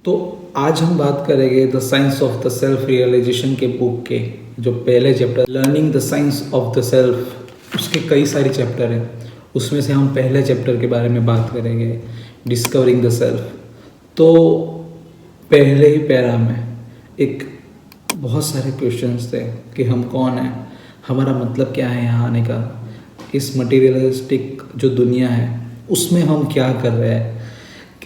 तो आज हम बात करेंगे the science of the self realization के बुक के जो पहले chapter learning the science of the self, उसके कई सारे चैप्टर हैं। उसमें से हम पहले चैप्टर के बारे में बात करेंगे, डिस्कवरिंग द सेल्फ। तो पहले ही पैरा में एक बहुत सारे क्वेश्चंस थे कि हम कौन हैं, हमारा मतलब क्या है यहाँ आने का, इस मटेरियलिस्टिक जो दुनिया है उसमें हम क्या कर रहे हैं,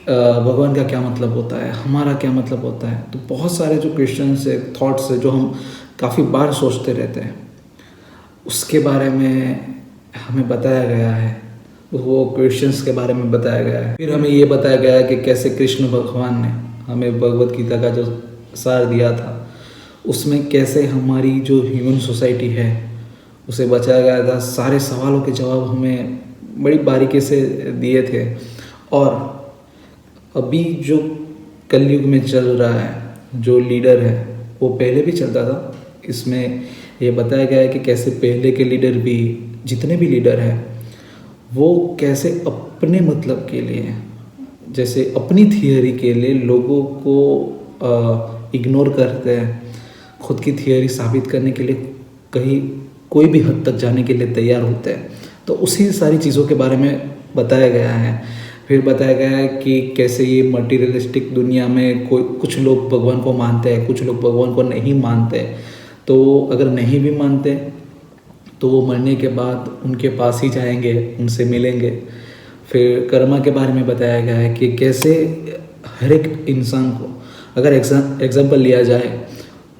भगवान का क्या मतलब होता है, हमारा क्या मतलब होता है। तो बहुत सारे जो क्वेश्चंस है, थॉट्स है, जो हम काफ़ी बार सोचते रहते हैं, उसके बारे में हमें बताया गया है। वो क्वेश्चंस के बारे में बताया गया है। फिर हमें ये बताया गया है कि कैसे कृष्ण भगवान ने हमें भगवत गीता का जो सार दिया था, उसमें कैसे हमारी जो ह्यूमन सोसाइटी है उसे बचाया गया था। सारे सवालों के जवाब हमें बड़ी बारीकी से दिए थे। और अभी जो कलयुग में चल रहा है, जो लीडर है वो पहले भी चलता था। इसमें ये बताया गया है कि कैसे पहले के लीडर भी, जितने भी लीडर हैं, वो कैसे अपने मतलब के लिए, जैसे अपनी थियरी के लिए लोगों को इग्नोर करते हैं, खुद की थियरी साबित करने के लिए कहीं कोई भी हद तक जाने के लिए तैयार होते हैं। तो उसी सारी चीज़ों के बारे में बताया गया है। फिर बताया गया है कि कैसे ये मटीरियलिस्टिक दुनिया में कुछ लोग भगवान को मानते हैं, कुछ लोग भगवान को नहीं मानते। तो अगर नहीं भी मानते तो वो मरने के बाद उनके पास ही जाएंगे, उनसे मिलेंगे। फिर कर्मा के बारे में बताया गया है कि कैसे हर एक इंसान को, अगर एग्जाम्पल लिया जाए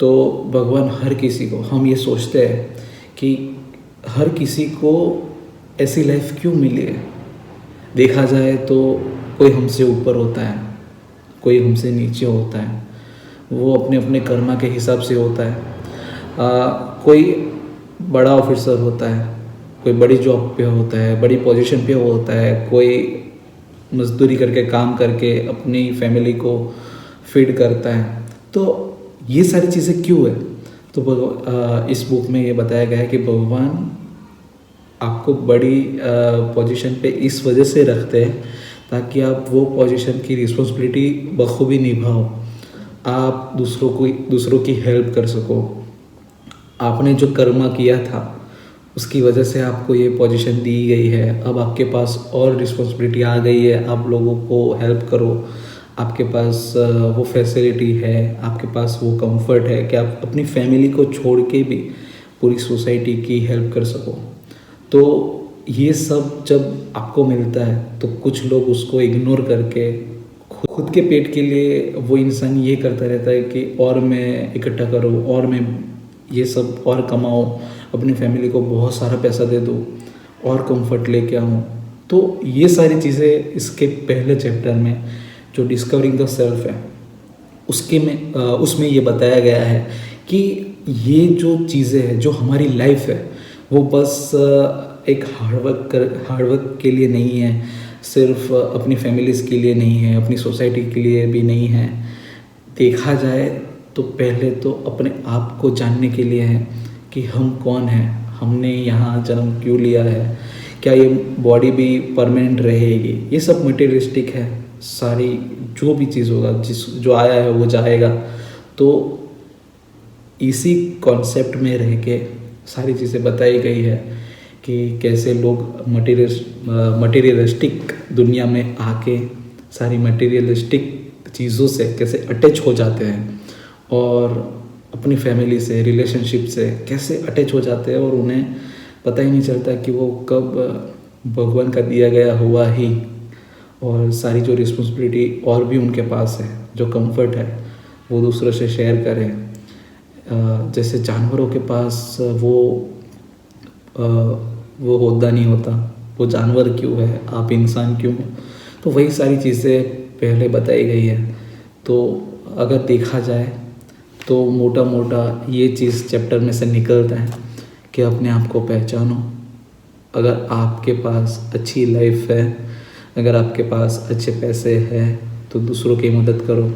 तो भगवान हर किसी को, हम ये सोचते हैं कि हर किसी को ऐसी लाइफ क्यों मिली है। देखा जाए तो कोई हमसे ऊपर होता है, कोई हमसे नीचे होता है, वो अपने अपने कर्मा के हिसाब से होता है। कोई बड़ा ऑफिसर होता है, कोई बड़ी जॉब पे होता है, बड़ी पोजीशन पे होता है, कोई मजदूरी करके काम करके अपनी फैमिली को फीड करता है। तो ये सारी चीज़ें क्यों है? तो इस बुक में ये बताया गया है कि भगवान आपको बड़ी पोजीशन पे इस वजह से रखते हैं ताकि आप वो पोजीशन की रिस्पॉन्सिबिलिटी बखूबी निभाओ, आप दूसरों की हेल्प कर सको। आपने जो कर्मा किया था उसकी वजह से आपको ये पोजीशन दी गई है। अब आपके पास और रिस्पॉन्सिबिलिटी आ गई है, आप लोगों को हेल्प करो। आपके पास वो फैसिलिटी है, आपके पास वो कंफर्ट है कि आप अपनी फैमिली को छोड़ के भी पूरी सोसाइटी की हेल्प कर सको। तो ये सब जब आपको मिलता है तो कुछ लोग उसको इग्नोर करके खुद के पेट के लिए वो इंसान ये करता रहता है कि और मैं इकट्ठा करूँ, और मैं ये सब और कमाऊँ, अपनी फैमिली को बहुत सारा पैसा दे दूँ और कंफर्ट लेके आऊँ। तो ये सारी चीज़ें इसके पहले चैप्टर में जो डिस्कवरिंग द सेल्फ है उसमें ये बताया गया है कि ये जो चीज़ें हैं, जो हमारी लाइफ है, वो बस एक हार्डवर्क के लिए नहीं है, सिर्फ अपनी फैमिलीज़ के लिए नहीं है, अपनी सोसाइटी के लिए भी नहीं है। देखा जाए तो पहले तो अपने आप को जानने के लिए है कि हम कौन हैं, हमने यहाँ जन्म क्यों लिया है, क्या ये बॉडी भी परमानेंट रहेगी। ये सब मटेरियलिस्टिक है, सारी जो भी चीज़ होगा, जो आया है वो जाएगा। तो इसी कॉन्सेप्ट में रह के सारी चीज़ें बताई गई है कि कैसे लोग मटेरियलिस्टिक दुनिया में आके सारी मटेरियलिस्टिक चीज़ों से कैसे अटैच हो जाते हैं और अपनी फैमिली से, रिलेशनशिप से कैसे अटैच हो जाते हैं और उन्हें पता ही नहीं चलता कि वो कब भगवान का दिया गया हुआ ही, और सारी जो रिस्पॉन्सिबिलिटी और भी उनके पास है, जो कंफर्ट है वो दूसरों से शेयर करें। जैसे जानवरों के पास वो होदा नहीं होता, वो जानवर क्यों है, आप इंसान क्यों हो। तो वही सारी चीज़ें पहले बताई गई है। तो अगर देखा जाए तो मोटा मोटा ये चीज़ चैप्टर में से निकलता है कि अपने आप को पहचानो। अगर आपके पास अच्छी लाइफ है, अगर आपके पास अच्छे पैसे हैं तो दूसरों की मदद करो,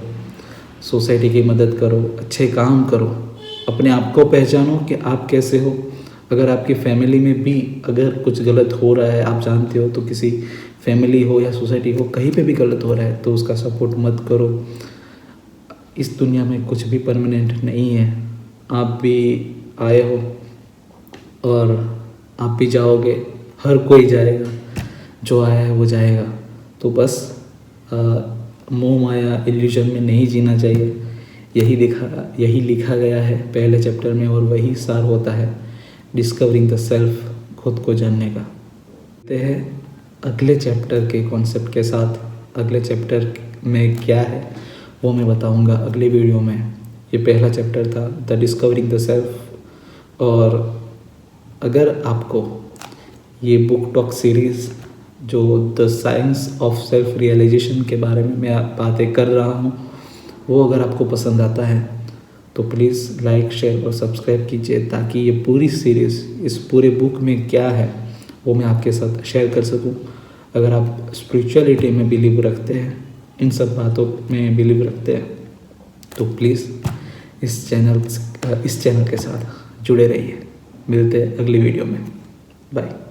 सोसाइटी की मदद करो, अच्छे काम करो। अपने आप को पहचानो कि आप कैसे हो। अगर आपकी फैमिली में भी अगर कुछ गलत हो रहा है, आप जानते हो, तो किसी फैमिली हो या सोसाइटी हो, कहीं पे भी गलत हो रहा है तो उसका सपोर्ट मत करो। इस दुनिया में कुछ भी परमानेंट नहीं है। आप भी आए हो और आप भी जाओगे, हर कोई जाएगा, जो आया है वो जाएगा। तो बस मोह माया इल्यूजन में नहीं जीना चाहिए। यही लिखा गया है पहले चैप्टर में, और वही सार होता है डिस्कवरिंग द सेल्फ, खुद को जानने का। ते हैं अगले चैप्टर के कॉन्सेप्ट के साथ। अगले चैप्टर में क्या है वो मैं बताऊंगा अगले वीडियो में। ये पहला चैप्टर था द डिस्कवरिंग द सेल्फ। और अगर आपको ये बुक टॉक सीरीज़ जो the science of self realization के बारे में मैं बातें कर रहा हूँ, वो अगर आपको पसंद आता है तो प्लीज़ लाइक, शेयर और सब्सक्राइब कीजिए, ताकि ये पूरी सीरीज़, इस पूरे बुक में क्या है वो मैं आपके साथ शेयर कर सकूं। अगर आप स्पिरिचुअलिटी में बिलीव रखते हैं, इन सब बातों में बिलीव रखते हैं, तो प्लीज़ इस चैनल के साथ जुड़े रहिए। मिलते हैं अगली वीडियो में। बाय।